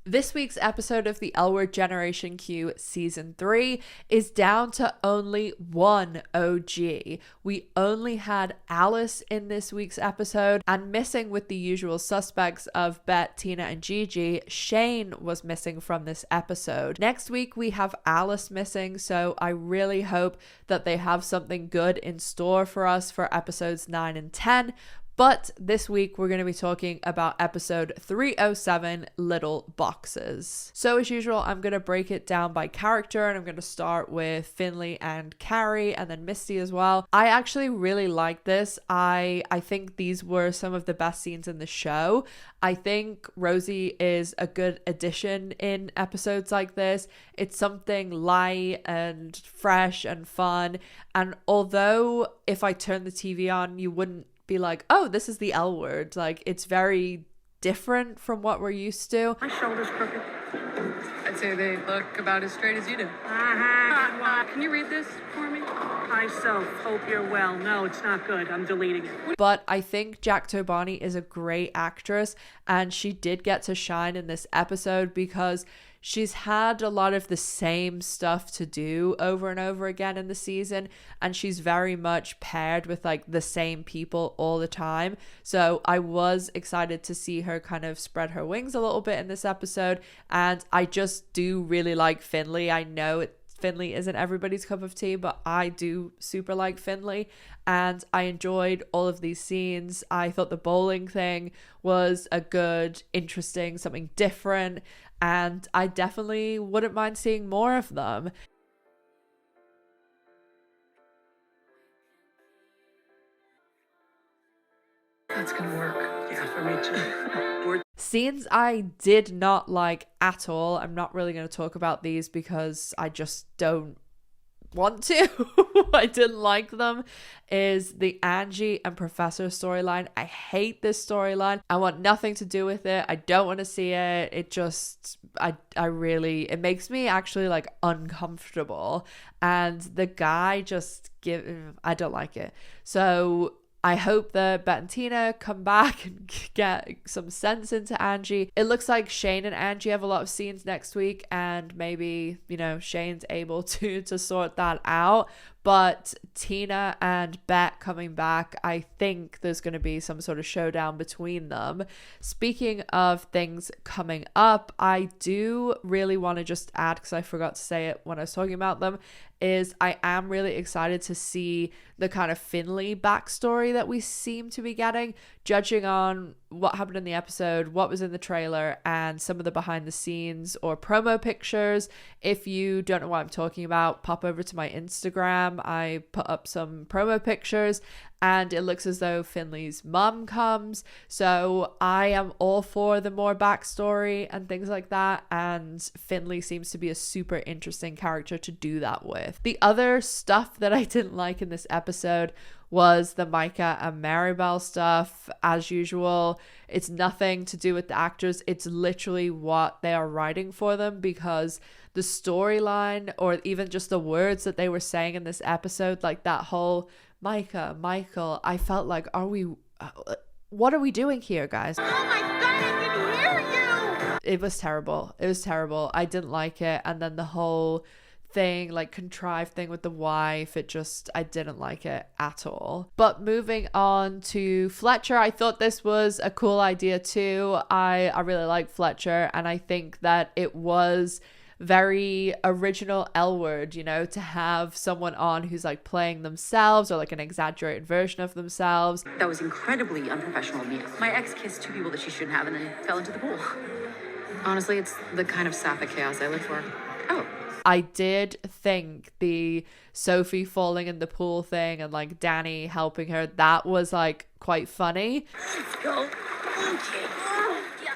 This week's episode of the L Word Generation Q Season 3 is down to only one OG. We only had Alice in this week's episode, and missing with the usual suspects of Bette, Tina, and Gigi, Shane was missing from this episode. Next week we have Alice missing, so I really hope that they have something good in store for us for episodes 9 and 10. But this week we're going to be talking about episode 307, Little Boxes. So as usual, I'm going to break it down by character, and I'm going to start with Finley and Carrie and then Misty as well. I actually really like this. I think these were some of the best scenes in the show. I think Rosie is a good addition in episodes like this. It's something light and fresh and fun. And although if I turn the TV on, you wouldn't be like, oh, this is the L Word. Like, it's very different from what we're used to. My shoulder's crooked. I'd say they look about as straight as you do. Can you read this for me? Hi, Soph. Hope you're well. No, it's not good. I'm deleting it. But I think Jack Tobani is a great actress, and she did get to shine in this episode because she's had a lot of the same stuff to do over and over again in the season, and she's very much paired with like the same people all the time. So I was excited to see her kind of spread her wings a little bit in this episode, and I just do really like Finley. I know Finley isn't everybody's cup of tea, but I do super like Finley, and I enjoyed all of these scenes. I thought the bowling thing was a good, interesting, something different, and I definitely wouldn't mind seeing more of them. That's gonna work. Yeah, for me too. Scenes I did not like at all. I'm not really going to talk about these because I just don't want to. I didn't like them. Is the Angie and Professor storyline. I hate this storyline. I want nothing to do with it. I don't want to see it. It just, I really, it makes me actually like uncomfortable. And the guy just I don't like it. So I hope that Bette and Tina come back and get some sense into Angie. It looks like Shane and Angie have a lot of scenes next week, and maybe, you know, Shane's able to sort that out. But Tina and Bette coming back, I think there's going to be some sort of showdown between them. Speaking of things coming up, I do really want to just add, because I forgot to say it when I was talking about them, is I am really excited to see the kind of Finley backstory that we seem to be getting, judging on what happened in the episode, what was in the trailer, and some of the behind the scenes or promo pictures. If you don't know what I'm talking about, pop over to my Instagram. I put up some promo pictures, and it looks as though Finley's mum comes. So I am all for the more backstory and things like that, and Finley seems to be a super interesting character to do that with. The other stuff that I didn't like in this episode was the Mica and Maribel stuff. As usual, it's nothing to do with the actors. It's literally what they are writing for them, because the storyline, or even just the words that they were saying in this episode, like that whole Mica, Michael, I felt like, what are we doing here, guys? Oh my God, I can hear you! It was terrible. It was terrible. I didn't like it. And then the whole thing, like contrived thing with the wife, I didn't like it at all. But moving on to Fletcher, I thought this was a cool idea too. I really like Fletcher, and I think that it was very original L Word, you know, to have someone on who's like playing themselves or like an exaggerated version of themselves. That was incredibly unprofessional of me. My ex kissed two people that she shouldn't have and then fell into the pool. Honestly, it's the kind of sapphic chaos I live for. Oh. I did think the Sophie falling in the pool thing and like Dani helping her, that was like quite funny. Let's go. Okay. Yeah.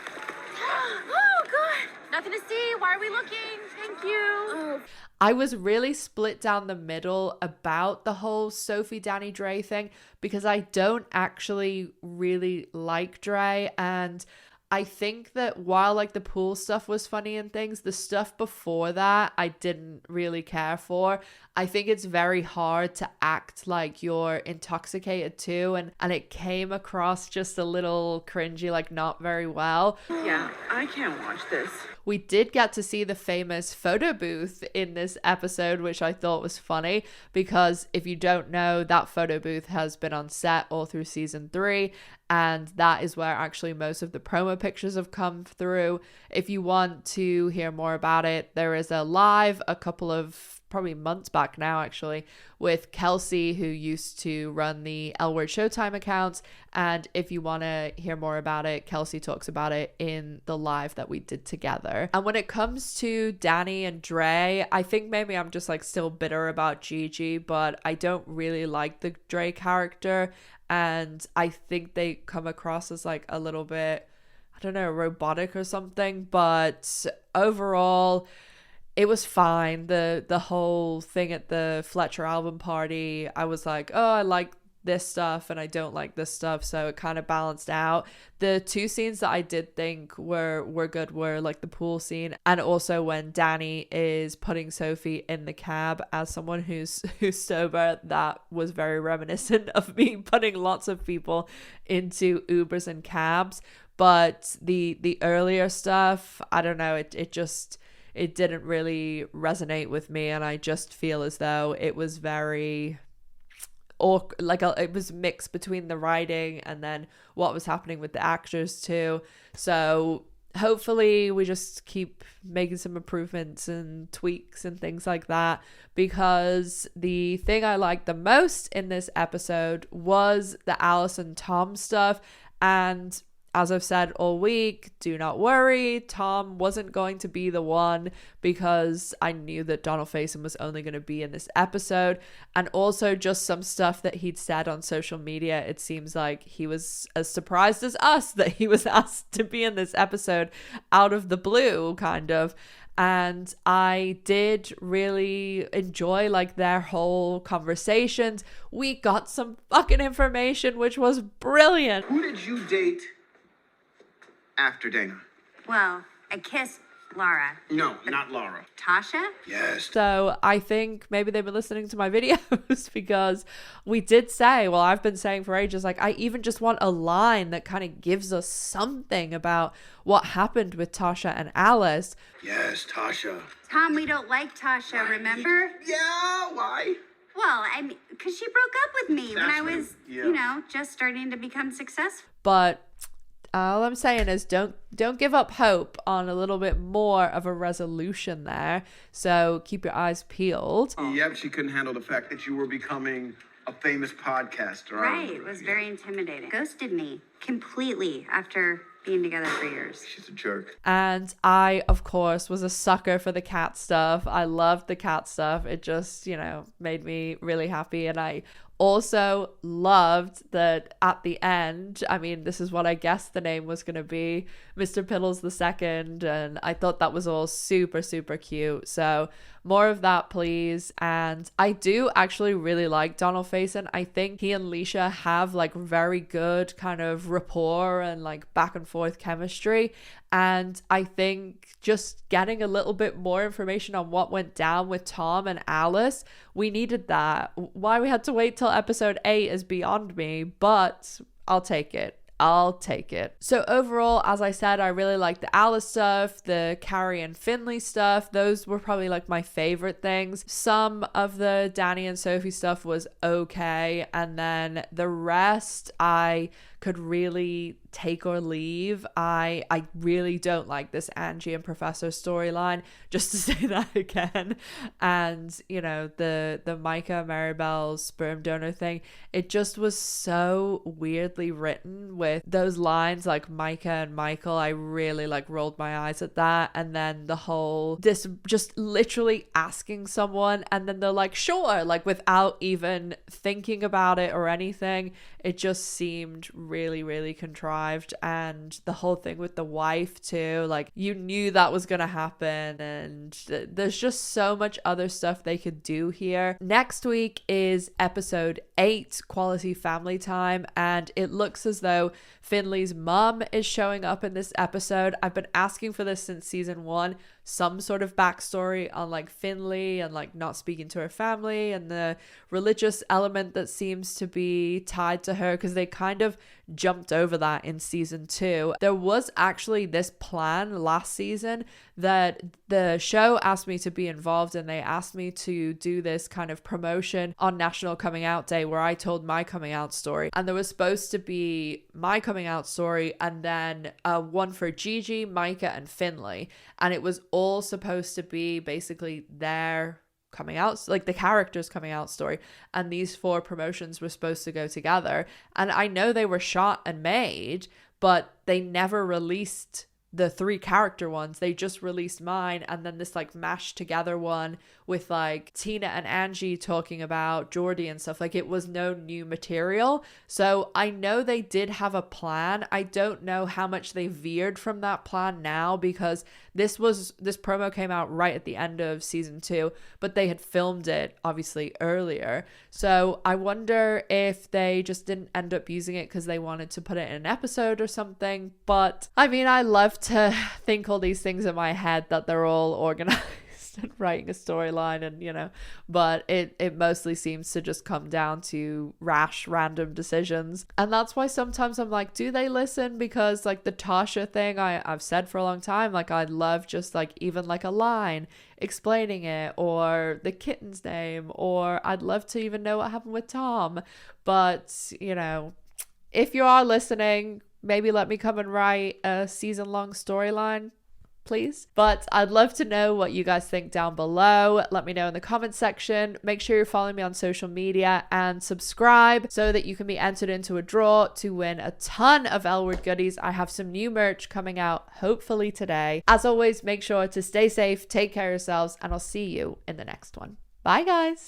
Oh, God. Nothing to see. Why are we looking? Thank you. I was really split down the middle about the whole Sophie Dani Dre thing, because I don't actually really like Dre, and I think that while like the pool stuff was funny and things, the stuff before that I didn't really care for. I think it's very hard to act like you're intoxicated too, and it came across just a little cringy, like not very well. Yeah, I can't watch this. We did get to see the famous photo booth in this episode, which I thought was funny because if you don't know, that photo booth has been on set all through season 3, and that is where actually most of the promo pictures have come through. If you want to hear more about it, there is a live a couple of probably months back now actually with Kelsey, who used to run the L Word Showtime accounts, and if you want to hear more about it, Kelsey talks about it in the live that we did together. And when it comes to Dani and Dre, I think maybe I'm just like still bitter about Gigi, but I don't really like the Dre character, and I think they come across as like a little bit, I don't know, robotic or something. But overall, it was fine. The whole thing at the Fletcher album party, I was like, oh, I like this stuff and I don't like this stuff, so it kind of balanced out. The two scenes that I did think were good were like the pool scene, and also when Dani is putting Sophie in the cab. As someone who's sober, that was very reminiscent of me putting lots of people into Ubers and cabs. But the earlier stuff, I don't know, it didn't really resonate with me, and I just feel as though it was very, or like it was mixed between the writing and then what was happening with the actors too. So hopefully we just keep making some improvements and tweaks and things like that, because the thing I liked the most in this episode was the Alice and Tom stuff. And as I've said all week, do not worry, Tom wasn't going to be the one, because I knew that Donald Faison was only going to be in this episode. And also just some stuff that he'd said on social media, it seems like he was as surprised as us that he was asked to be in this episode out of the blue, kind of. And I did really enjoy like their whole conversations. We got some fucking information, which was brilliant. Who did you date after Dana? Well, I kissed Lara. No, not Lara. Tasha? Yes. So I think maybe they've been listening to my videos, because we did say, well, I've been saying for ages, like I even just want a line that kind of gives us something about what happened with Tasha and Alice. Yes, Tasha. Tom, we don't like Tasha, remember? Yeah, why? Well, I mean, because she broke up with me when I was, yeah, you know, just starting to become successful. But all I'm saying is don't give up hope on a little bit more of a resolution there. So keep your eyes peeled. Yep, she couldn't handle the fact that you were becoming a famous podcaster. Right, it was very intimidating. Ghosted me completely after being together for years. She's a jerk. And I, of course, was a sucker for the cat stuff. I loved the cat stuff. It just, you know, made me really happy. And I also loved that at the end, I mean, this is what I guessed the name was going to be, Mr. Piddles II, and I thought that was all super, super cute. So more of that, please. And I do actually really like Donald Faison. I think he and Leisha have like very good kind of rapport and like back and forth chemistry. And I think just getting a little bit more information on what went down with Tom and Alice, we needed that. Why we had to wait till episode 8 is beyond me, but I'll take it. So overall, as I said, I really liked the Alice stuff, the Carrie and Finley stuff. Those were probably like my favorite things. Some of the Dani and Sophie stuff was okay, and then the rest I could really take or leave. I really don't like this Angie and Professor storyline, just to say that again. And you know, the Mica Maribel sperm donor thing, it just was so weirdly written with those lines like Mica and Michael. I really like rolled my eyes at that. And then the whole, this just literally asking someone and then they're like sure, like without even thinking about it or anything. It just seemed really, really contrived. And the whole thing with the wife too, like you knew that was gonna happen, and there's just so much other stuff they could do here. Next week is episode 8, Quality Family Time, and it looks as though Finley's mum is showing up in this episode. I've been asking for this since season 1, some sort of backstory on like Finley and like not speaking to her family and the religious element that seems to be tied to her, because they kind of jumped over that in season 2. There was actually this plan last season that the show asked me to be involved in. They asked me to do this kind of promotion on National Coming Out Day where I told my coming out story, and there was supposed to be my coming out story and then one for Gigi, Mica and Finley, and it was all supposed to be basically their coming out, like the characters coming out story, and these 4 promotions were supposed to go together. And I know they were shot and made, but they never released the 3 character ones. They just released mine and then this like mashed together one with like Tina and Angie talking about Geordie and stuff. Like, it was no new material. So I know they did have a plan. I don't know how much they veered from that plan now, because this promo came out right at the end of season 2, but they had filmed it obviously earlier. So I wonder if they just didn't end up using it because they wanted to put it in an episode or something. But I mean, I love to think all these things in my head that they're all organized and writing a storyline, and but it mostly seems to just come down to rash random decisions. And that's why sometimes I'm like, do they listen? Because like the Tasha thing, I've said for a long time, like I'd love just like even like a line explaining it, or the kitten's name, or I'd love to even know what happened with Tom. But if you are listening, maybe let me come and write a season-long storyline, please. But I'd love to know what you guys think down below. Let me know in the comment section. Make sure you're following me on social media and subscribe so that you can be entered into a draw to win a ton of L Word goodies. I have some new merch coming out hopefully today. As always, make sure to stay safe, take care of yourselves, and I'll see you in the next one. Bye guys.